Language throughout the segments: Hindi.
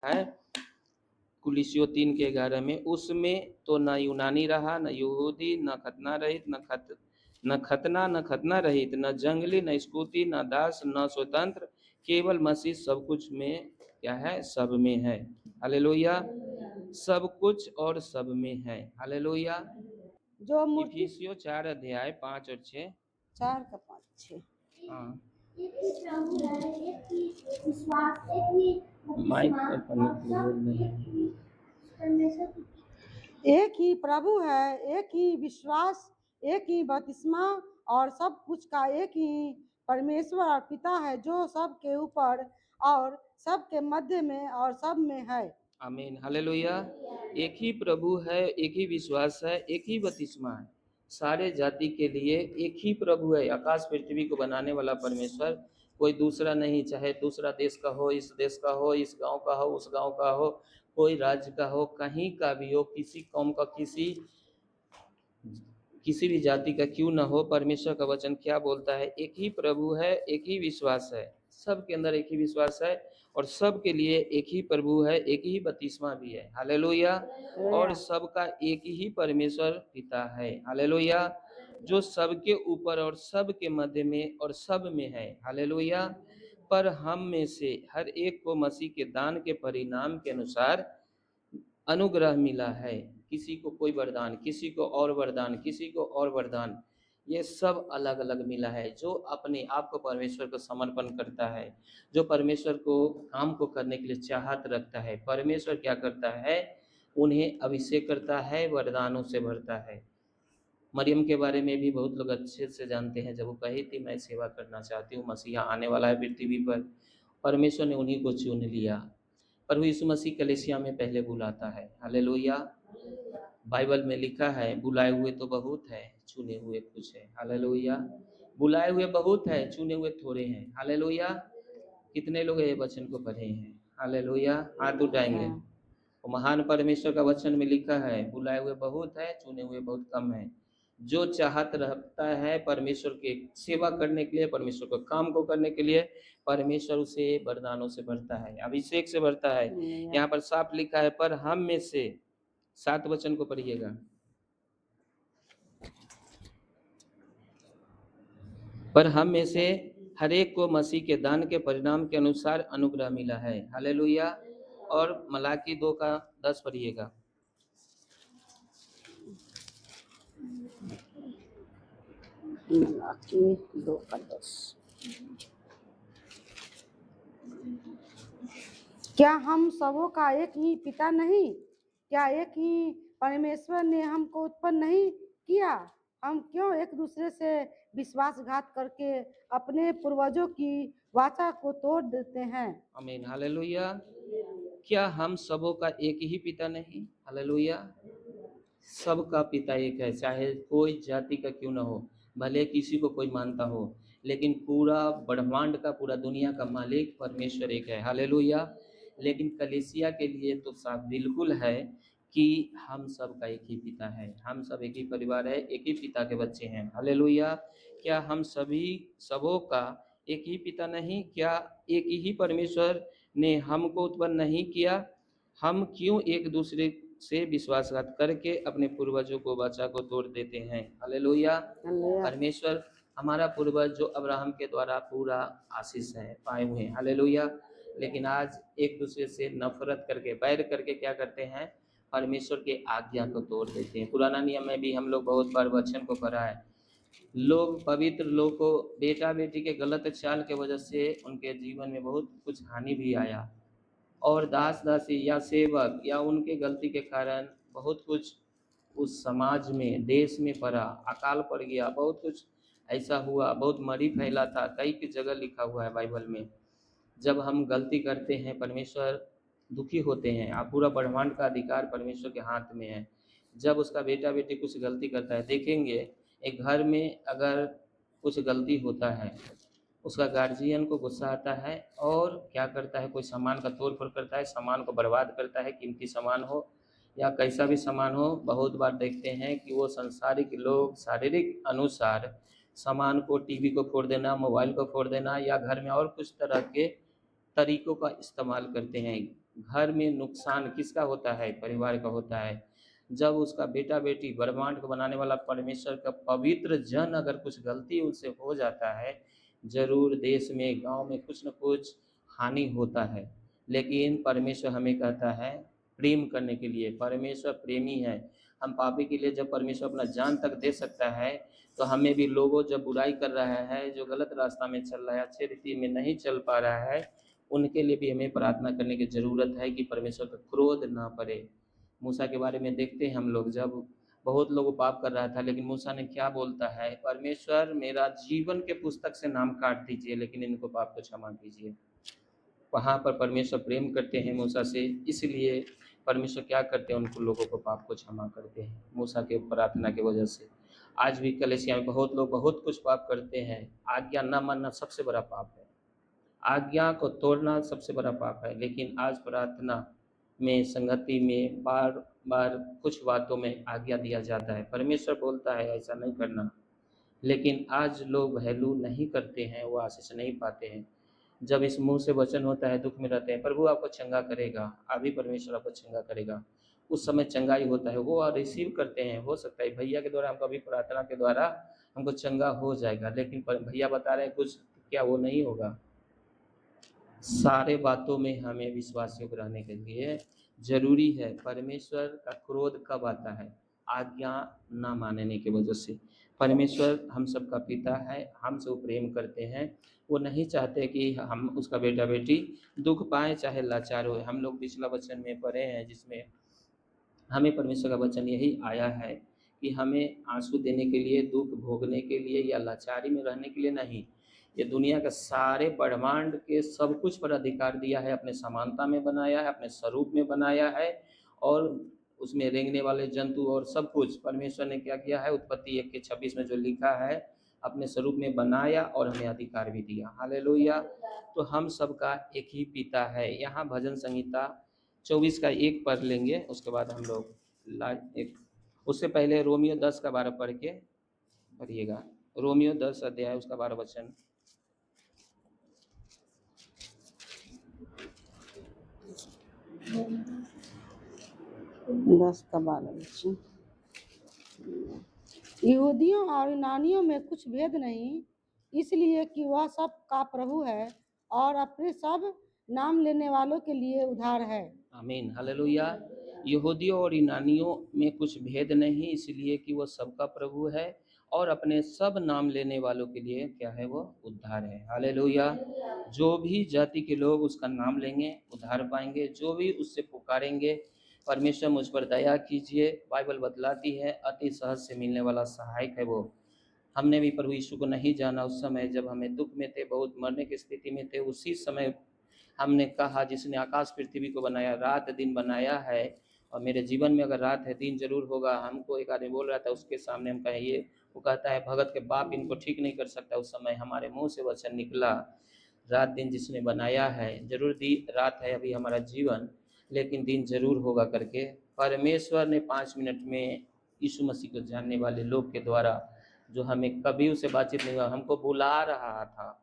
है कुलिसियों 3:11 में, उसमें तो न यूनानी रहा, न यहूदी, न खतना रहित, न खतना रहित, न जंगली, न स्कूती, न दास, न स्वतंत्र, केवल मसीह सब कुछ में क्या है, सब में है। हालेलुया। सब कुछ और सब में है। हालेलुया। जो मूर्ति इफिसियों 4:5 और 6। 4 का 5 6। हाँ, एक ही प्रभु है, एक ही विश्वास, एक ही माइक पर पढ़ने के लिए बोल रहे हैं। एक ही प्रभु है, एक ही विश्वास, एक ही बपतिस्मा और सब कुछ का एक ही परमेश्वर और पिता है, जो सब के ऊपर और सब के मध्य में और सब में है। आमीन। हालेलुया। एक ही प्रभु है, एक ही विश्वास है, एक ही बपतिस्मा है। सारे जाति के लिए एक ही प्रभु है। आकाश पृथ्वी को बनाने वाला परमेश्वर कोई दूसरा नहीं, चाहे दूसरा देश का हो, इस देश का हो, इस गांव का हो, उस गांव का हो, कोई राज्य का हो, कहीं का भी हो, किसी कौम का, किसी भी जाति का क्यों न हो, परमेश्वर का वचन क्या बोलता है? एक ही प्रभु है, एक ही विश्वास है। सबके अंदर एक ही विश्वास है और सबके लिए एक ही प्रभु है, एक ही बपतिस्मा भी है। हालेलुया। और सबका एक ही परमेश्वर पिता है। हालेलुया। जो सबके ऊपर और सबके मध्य में और सब में है। हालेलुया। पर हम में से हर एक को मसीह के दान के परिणाम के अनुसार अनुग्रह मिला है। किसी को कोई वरदान, किसी को और वरदान, किसी को और वरदान, ये सब अलग अलग मिला है। जो अपने आप को परमेश्वर को समर्पण करता है, जो परमेश्वर को काम को करने के लिए चाहत रखता है, परमेश्वर क्या करता है? उन्हें अभिषेक करता है, वरदानों से भरता है। मरियम के बारे में भी बहुत लोग अच्छे से जानते हैं। जब वो कही थी मैं सेवा करना चाहती हूँ, मसीहा आने वाला है पृथ्वी पर, परमेश्वर ने उन्हीं को चुन लिया। प्रभु यीशु मसीह कलीसिया में पहले बुलाता है। हालेलुया। बाइबल में लिखा है, बुलाए हुए तो बहुत है, चुने हुए कुछ है। हालेलुया। बुलाए हुए बहुत है, चुने हुए थोड़े हैं। हालेलुया। कितने लोग ये वचन को पढ़े हैं? हालेलुया। हाथ उठाएंगे। वो महान परमेश्वर का वचन में लिखा है, बुलाए हुए बहुत है, चुने हुए बहुत कम है। जो चाहत रखता है परमेश्वर के सेवा करने के लिए, परमेश्वर के काम को करने के लिए, परमेश्वर उसे वरदानों से भरता है, अभिषेक से भरता है। यहाँ पर साफ लिखा है, पर हम में से, 7 वचन को पढ़िएगा। पर हम में से हर एक को मसीह के दान के परिणाम के अनुसार अनुग्रह मिला है। हालेलुया। और मलाकी 2:10 पढ़िएगा। मलाकी 2:10। क्या हम सबों का एक ही पिता नहीं? क्या एक ही परमेश्वर ने हमको उत्पन्न नहीं किया? हम क्यों एक दूसरे से विश्वासघात करके अपने पूर्वजों की वाचा को तोड़ देते हैं? आमीन। हालेलुया। क्या हम सबों का एक ही पिता नहीं? हालेलुया। सबका पिता एक है, चाहे कोई जाति का क्यों ना हो, भले किसी को कोई मानता हो, लेकिन पूरा ब्रह्मांड का, पूरा दुनिया का मालिक परमेश्वर एक है। हालेलुया। लेकिन कलीसिया के लिए तो साफ बिल्कुल है कि हम सब का एक ही पिता है, हम सब एक ही परिवार है, एक ही पिता के बच्चे हैं। हालेलुया। क्या हम सभी सबों का एक ही पिता नहीं? क्या एक ही परमेश्वर ने हमको उत्पन्न नहीं किया? हम क्यों एक दूसरे से विश्वासघात करके अपने पूर्वजों को वाचा को तोड़ देते हैं? हालेलुया। परमेश्वर हमारा पूर्वज जो अब्राहम के द्वारा पूरा आशीष है पाए हुए हैं। हालेलुया। लेकिन आज एक दूसरे से नफरत करके, बैर करके क्या करते हैं? परमेश्वर के आज्ञा को तोड़ देते हैं। पुराना नियम में भी हम लोग बहुत बार वचन को पढ़ा है। लोग, पवित्र लोग को बेटा बेटी के गलत चाल के वजह से उनके जीवन में बहुत कुछ हानि भी आया, और दास दासी या सेवक या उनके गलती के कारण बहुत कुछ उस समाज में, देश में पड़ा, अकाल पड़ गया, बहुत कुछ ऐसा हुआ, बहुत मरी फैला था। कई की जगह लिखा हुआ है बाइबल में। जब हम गलती करते हैं, परमेश्वर दुखी होते हैं। आप पूरा ब्रह्मांड का अधिकार परमेश्वर के हाथ में है। जब उसका बेटा बेटी कुछ गलती करता है, देखेंगे एक घर में अगर कुछ गलती होता है, उसका गार्जियन को गुस्सा आता है और क्या करता है? कोई सामान का तोड़ फोड़ करता है, सामान को बर्बाद करता है, कीमती सामान हो या कैसा भी सामान हो। बहुत बार देखते हैं कि वो संसारिक लोग शारीरिक अनुसार सामान को, टीवी को फोड़ देना, मोबाइल को फोड़ देना या घर में और कुछ तरह के तरीकों का इस्तेमाल करते हैं। घर में नुकसान किसका होता है? परिवार का होता है। जब उसका बेटा बेटी ब्रह्मांड को बनाने वाला परमेश्वर का पवित्र जन अगर कुछ गलती उनसे हो जाता है, जरूर देश में गांव में कुछ न कुछ हानि होता है। लेकिन परमेश्वर हमें कहता है प्रेम करने के लिए, परमेश्वर प्रेमी है। हम पापी के लिए जब परमेश्वर अपना जान तक दे सकता है, तो हमें भी लोगों जब बुराई कर रहा है, जो गलत रास्ता में चल रहा है, अच्छे रीति में नहीं चल पा रहा है, उनके लिए भी हमें प्रार्थना करने की ज़रूरत है कि परमेश्वर का क्रोध ना पड़े। मूसा के बारे में देखते हैं हम लोग, जब बहुत लोग पाप कर रहा था, लेकिन मूसा ने क्या बोलता है? परमेश्वर मेरा जीवन के पुस्तक से नाम काट दीजिए, लेकिन इनको पाप को क्षमा कीजिए। वहाँ पर परमेश्वर प्रेम करते हैं मूसा से, इसलिए परमेश्वर क्या करते हैं? उनको लोगों को पाप को क्षमा करते हैं मूसा के प्रार्थना की वजह से। आज भी कलीसिया में बहुत लोग बहुत कुछ पाप करते हैं। आज्ञा न मानना सबसे बड़ा पाप है, आज्ञा को तोड़ना सबसे बड़ा पाप है। लेकिन आज प्रार्थना में, संगति में बार बार कुछ बातों में आज्ञा दिया जाता है, परमेश्वर बोलता है ऐसा नहीं करना, लेकिन आज लोग वैल्यू नहीं करते हैं, वो आशीष नहीं पाते हैं। जब इस मुंह से वचन होता है, दुख में रहते हैं, प्रभु आपको चंगा करेगा, अभी परमेश्वर आपको चंगा करेगा, उस समय चंगाई होता है, वो रिसीव करते हैं। हो सकता है भैया के द्वारा, हमको अभी प्रार्थना के द्वारा हमको चंगा हो जाएगा, लेकिन भैया बता रहे हैं कुछ, क्या वो नहीं होगा? सारे बातों में हमें विश्वास योग्य रहने के लिए जरूरी है। परमेश्वर का क्रोध कब आता है? आज्ञा ना मानने की वजह से। परमेश्वर हम सबका पिता है, हमसे वो प्रेम करते हैं, वो नहीं चाहते कि हम उसका बेटा बेटी दुख पाए चाहे लाचार हो। हम लोग पिछला वचन में पढ़े हैं, जिसमें हमें परमेश्वर का वचन यही आया है कि हमें आंसू देने के लिए, दुख भोगने के लिए या लाचारी में रहने के लिए नहीं, ये दुनिया के सारे ब्रह्मांड के सब कुछ पर अधिकार दिया है, अपने समानता में बनाया है, अपने स्वरूप में बनाया है, और उसमें रेंगने वाले जंतु और सब कुछ परमेश्वर ने क्या किया है? उत्पत्ति 1:26 में जो लिखा है, अपने स्वरूप में बनाया और हमें अधिकार भी दिया। हालेलुया। तो हम सबका एक ही पिता है। यहाँ भजन संहिता 24 का 1 पढ़ लेंगे, उसके बाद हम लोग एक, उससे पहले रोमियो 10 का 12 पढ़ के पढ़िएगा। रोमियो 10 अध्याय उसका 12 वचन। 10 का 12 वचन। यहूदियों और यूनानियों में कुछ भेद नहीं, इसलिए कि वह सब का प्रभु है और अपने सब नाम लेने वालों के लिए उद्धार है। आमीन, हालेलुया। यहूदियों और यूनानियों में कुछ भेद नहीं, इसलिए कि वो सबका प्रभु है और अपने सब नाम लेने वालों के लिए क्या है? वो उद्धार है। हालेलुया। जो भी जाति के लोग उसका नाम लेंगे उद्धार पाएंगे, जो भी उससे पुकारेंगे, परमेश्वर मुझ पर दया कीजिए, बाइबल बतलाती है अति सहज से मिलने वाला सहायक है वो। हमने भी प्रभु यीशु को नहीं जाना उस समय जब हमें दुख में थे, बहुत मरने की स्थिति में थे, उसी समय हमने कहा जिसने आकाश पृथ्वी को बनाया, रात दिन बनाया है, और मेरे जीवन में अगर रात है दिन जरूर होगा। हमको एक आदमी बोल रहा था, उसके सामने हम कहे ये, वो कहता है भगत के बाप इनको ठीक नहीं कर सकता। उस समय हमारे मुंह से वचन निकला, रात दिन जिसने बनाया है, जरूर रात है अभी हमारा जीवन, लेकिन दिन जरूर होगा करके परमेश्वर ने 5 मिनट में यीशु मसीह को जानने वाले लोग के द्वारा, जो हमें कभी उससे बातचीत नहीं हुआ, हमको बुला रहा था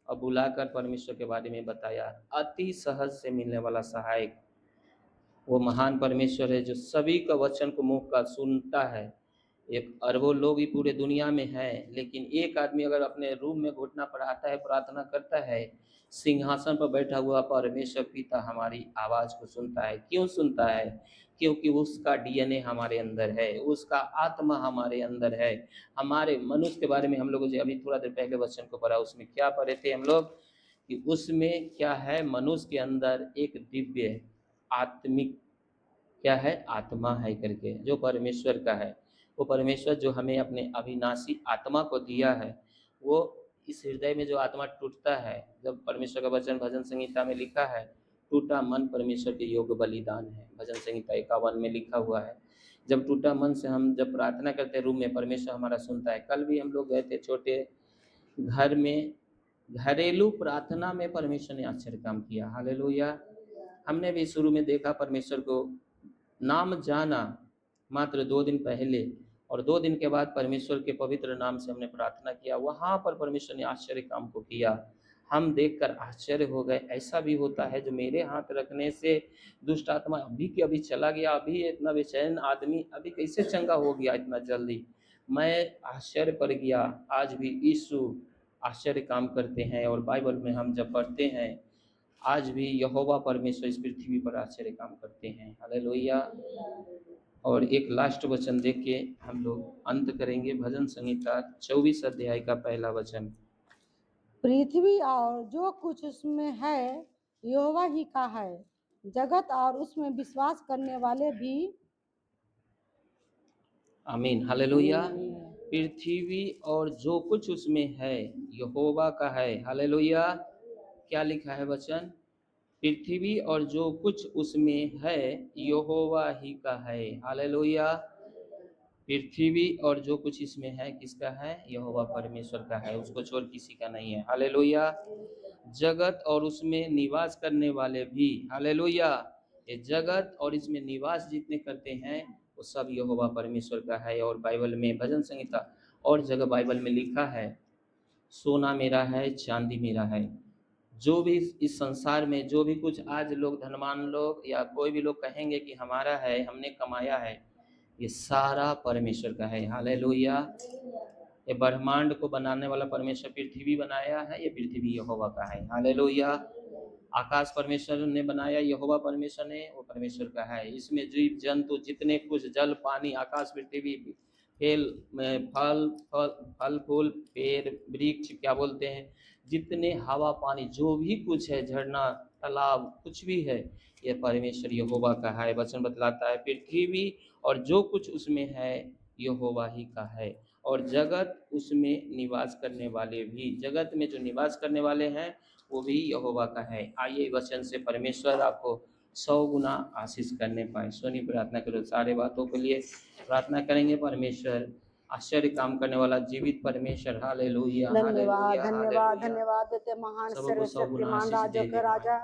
और बुलाकर परमेश्वर के बारे में बताया। अति सहज से मिलने वाला सहायक वो महान परमेश्वर है, जो सभी का वचन को मुंह का सुनता है। एक अरबों लोग ही पूरे दुनिया में है, लेकिन एक आदमी अगर अपने रूम में घुटना पड़ाता है, प्रार्थना करता है, सिंहासन पर बैठा हुआ परमेश्वर पिता हमारी आवाज को सुनता है। क्यों सुनता है? क्योंकि उसका डीएनए हमारे अंदर है, उसका आत्मा हमारे अंदर है। हमारे मनुष्य के बारे में हम लोग जो अभी थोड़ा देर पहले वचन को पढ़ा, उसमें क्या पढ़े थे हम लोग कि उसमें क्या है? मनुष्य के अंदर एक दिव्य आत्मिक क्या है? आत्मा है करके, जो परमेश्वर का है। वो परमेश्वर जो हमें अपने अविनाशी आत्मा को दिया है, वो इस हृदय में जो आत्मा टूटता है, जब परमेश्वर का वचन भजन संहिता में लिखा है, टूटा मन परमेश्वर के योग्य बलिदान है। भजन संहिता 51 में लिखा हुआ है। जब टूटा मन से हम जब प्रार्थना करते हैं रूम में, परमेश्वर हमारा सुनता है। कल भी हम लोग गए थे छोटे घर में, घरेलू प्रार्थना में परमेश्वर ने आश्चर्य काम किया। हालेलुया। हमने भी शुरू में देखा परमेश्वर को, नाम जाना मात्र 2 दिन पहले, और 2 दिन के बाद परमेश्वर के पवित्र नाम से हमने प्रार्थना किया, वहाँ पर परमेश्वर ने आश्चर्य काम को किया। हम देखकर आश्चर्य हो गए, ऐसा भी होता है जो मेरे हाथ रखने से दुष्ट आत्मा अभी के अभी चला गया, अभी इतना बेचैन आदमी अभी कैसे चंगा हो गया इतना जल्दी। मैं आश्चर्य पर गया। आज भी यीशु आश्चर्य काम करते हैं, और बाइबल में हम जब पढ़ते हैं आज भी यहोवा परमेश्वर इस पृथ्वी पर आश्चर्य काम करते हैं। हालेलुया। और एक लास्ट वचन देख के हम लोग अंत करेंगे। भजन संहिता 24 अध्याय का पहला वचन। पृथ्वी और जो कुछ उसमें है यहोवा ही का है, जगत और उसमें विश्वास करने वाले भी। आमीन। हालेलुया। पृथ्वी और जो कुछ उसमें है यहोवा का है। हालेलुया। क्या लिखा है वचन? पृथ्वी और जो कुछ उसमें है यहोवा ही का है। हालेलुया। पृथ्वी और जो कुछ इसमें है किसका है? यहोवा परमेश्वर का है, उसको छोड़ किसी का नहीं है। हालेलुया। जगत और उसमें निवास करने वाले भी। हालेलुया। ये जगत और इसमें निवास जितने करते हैं वो सब यहोवा परमेश्वर का है। और बाइबल में भजन संहिता और जगह बाइबल में लिखा है, सोना मेरा है, चांदी मेरा है। जो भी इस संसार में जो भी कुछ आज लोग धनवान लोग या कोई भी लोग कहेंगे कि हमारा है, हमने कमाया है, ये सारा परमेश्वर का है। हालेलुया। ये ब्रह्मांड को बनाने वाला परमेश्वर पृथ्वी बनाया है, ये पृथ्वी यहोवा का है। हालेलुया। आकाश परमेश्वर ने बनाया, यहोवा परमेश्वर ने, वो परमेश्वर का है। इसमें जीव जंतु जितने कुछ जल पानी आकाश पृथ्वी फेल में फल फल फल फूल पेड़ वृक्ष क्या बोलते हैं, जितने हवा पानी जो भी कुछ है, झरना तालाब कुछ भी है, ये परमेश्वर यहोवा का है। वचन बतलाता है पृथ्वी और जो कुछ उसमें है यहोवा ही का है, और जगत उसमें निवास करने वाले भी। जगत में जो निवास करने वाले हैं वो भी यहोवा का है। आइए वचन से परमेश्वर आपको 100 गुना आशीष करने पाए। सोनी प्रार्थना करो। सारे बातों के लिए प्रार्थना करेंगे। परमेश्वर आश्चर्य काम करने वाला जीवित परमेश्वर। हालेलुया। धन्यवाद हालेलुया। धन्यवाद हालेलुया। धन्यवाद देते महान सबको 100 गुना सर्वशक्तिमान आशीष राजों दे के दे। राजा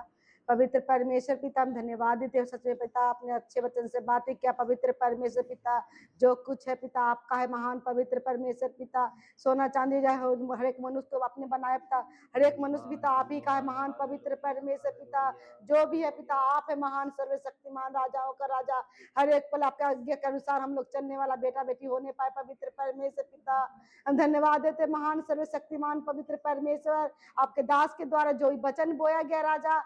पवित्र परमेश्वर पिता, हम धन्यवाद देते हो। सच में पिता आपने अच्छे वचन से बातें किया। पवित्र परमेश्वर पिता, जो कुछ है पिता आपका है। महान पवित्र परमेश्वर पिता, सोना चांदी जाए हो, हर एक मनुष्य को आपने बनाया पिता, हर एक मनुष्य पिता आप ही का है। महान पवित्र परमेश्वर पिता, जो भी है पिता आप है। महान सर्वशक्तिमान राजाओं का राजा, हर एक पल आपके आज्ञा के अनुसार हम लोग चलने वाला बेटा बेटी होने पाए। पवित्र परमेश्वर पिता, हम धन्यवाद देते महान सर्वशक्तिमान पवित्र परमेश्वर, आपके दास के द्वारा जो वचन बोया गया राजा,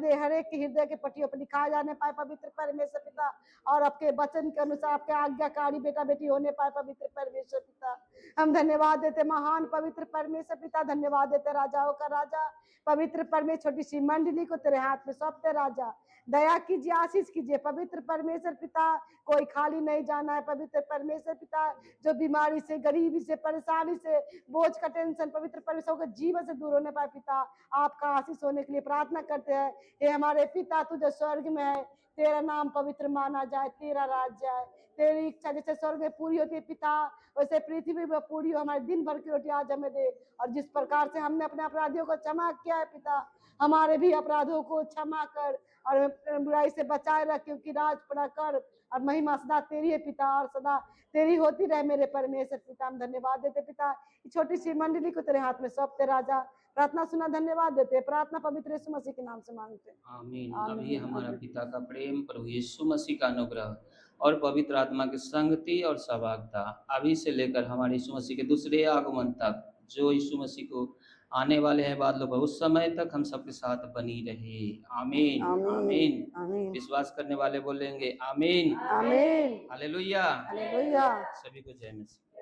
हर एक के हृदय के पट्टियों पर लिखा जाने पाए। पवित्र परमेश्वर पिता, और आपके वचन के अनुसार आपके आज्ञाकारी बेटा बेटी होने पाए। पवित्र परमेश्वर पिता, हम धन्यवाद देते महान पवित्र परमेश्वर पिता, धन्यवाद देते राजाओं का राजा। पवित्र परमेश्वर, छोटी सी मंडली को तेरे हाथ में सौंपते राजा, दया कीजिए, आशीष कीजिए। पवित्र परमेश्वर पिता, कोई खाली नहीं जाना है। पवित्र परमेश्वर पिता, जो बीमारी से, गरीबी से, परेशानी से, बोझ का टेंशन पवित्र परमेश्वर के जीवन से दूर होने पाए पिता, आपका आशीष होने के लिए प्रार्थना करते हैं। हे हमारे पिता तू जो स्वर्ग में है, तेरा नाम पवित्र माना जाए, तेरा राज्य आए, तेरी इच्छा जैसे स्वर्ग में पूरी होती है पिता, वैसे पृथ्वी में पूरी हो। हमारे दिन भर की रोटी आज हमें दे, और जिस प्रकार से हमने अपने अपराधियों को क्षमा किया है पिता, हमारे भी अपराधों को क्षमा कर और बुराई से बचाए रख, क्योंकि राज पड़ा कर और महिमा सदा तेरी है पिता, और सदा तेरी होती रहे मेरे परमेश्वर पिता। हम धन्यवाद देते पिता, छोटी सी मंडली को तेरे हाथ में सौंपते राजा। प्रार्थना सुना, धन्यवाद देते। प्रार्थना पवित्र यीशु मसीह के नाम से मांगते। आमीन। आमीन, अभी हमारा आमीन। पिता का प्रेम, प्रभु यीशु मसीह का अनुग्रह और पवित्र आत्मा की संगति और सहभागिता अभी से लेकर हमारे यीशु मसीह के दूसरे आगमन तक, जो यीशु मसीह को आने वाले हैं बादलों पर, उस समय तक हम सबके साथ बनी रहे। आमीन। आमीन, आमीन। आमीन, विश्वास करने वाले बोलेंगे आमीन। आमीन। हालेलुया। हालेलुया। सभी को जय मसीह।